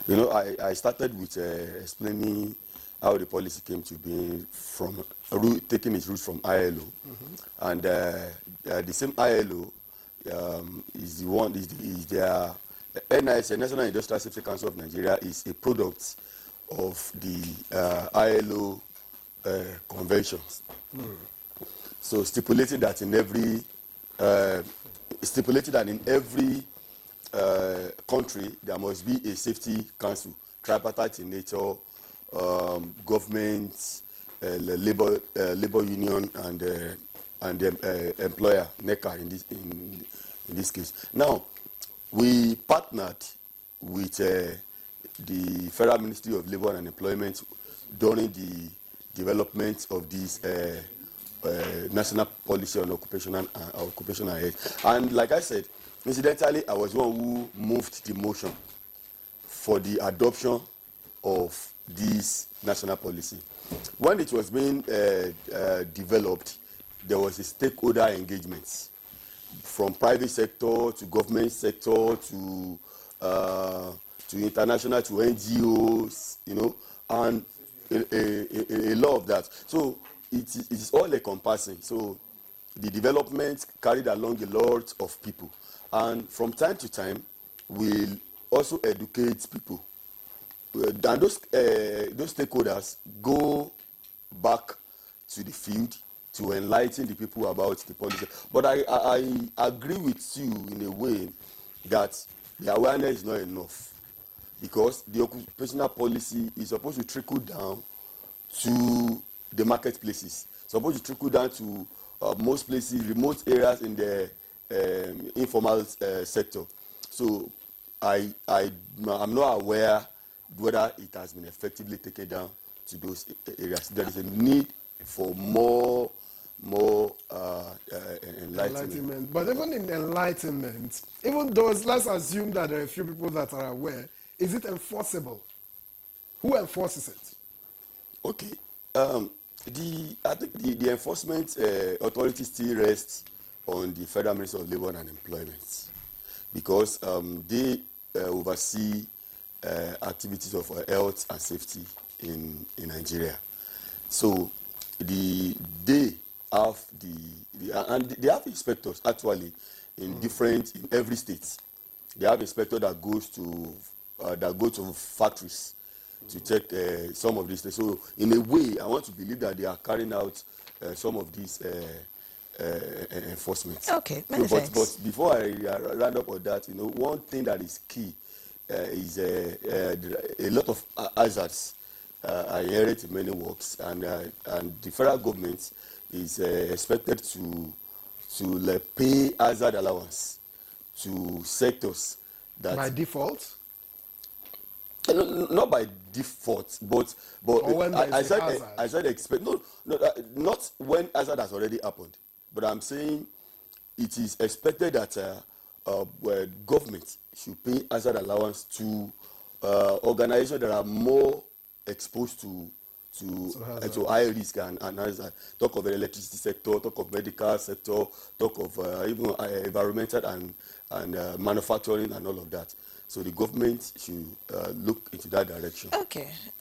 You know, I started with explaining how the policy came to be from taking its roots from ILO, and the same ILO is the one is their NIS, National Industrial Safety Council of Nigeria, is a product of the ILO conventions. So stipulating that in every country there must be a safety council, tripartite in nature, government, labor union, and employer, NECA in this case. Now, we partnered with the Federal Ministry of Labor and Employment during the development of this national policy on occupational health. And like I said, incidentally, I was the one who moved the motion for the adoption of this national policy. When it was being developed, there was a stakeholder engagement from private sector to government sector to international to NGOs, you know, and a lot of that. So it is all encompassing. So the development carried along a lot of people, and from time to time we'll also educate people. And those stakeholders go back to the field to enlighten the people about the policy. But I agree with you in a way that the awareness is not enough, because the occupational policy is supposed to trickle down to the marketplaces, supposed to trickle down to most places, remote areas in the informal sector. So I'm not aware whether it has been effectively taken down to those areas. There is a need for more enlightenment. But even in enlightenment, even those, let's assume that there are a few people that are aware, is it enforceable? Who enforces it? Okay. I think the enforcement authority still rests on the Federal Ministry of Labor and Employment, because they oversee activities of health and safety in Nigeria. So they have and they have inspectors actually in every state. They have inspectors that go to factories to check some of these things. So in a way, I want to believe that they are carrying out some of these enforcement. Okay, many thanks. But before I round up on that, you know, one thing that is key is a lot of hazards are inherent in many works, and the federal government is expected to pay hazard allowance to sectors that by default. No, not by default, but I said expect not when hazard has already happened, but I'm saying it is expected that government should pay hazard allowance to organizations that are more exposed to high risk and hazard. Talk of the electricity sector, talk of medical sector, talk of even environmental and manufacturing and all of that. So the government should look into that direction. Okay.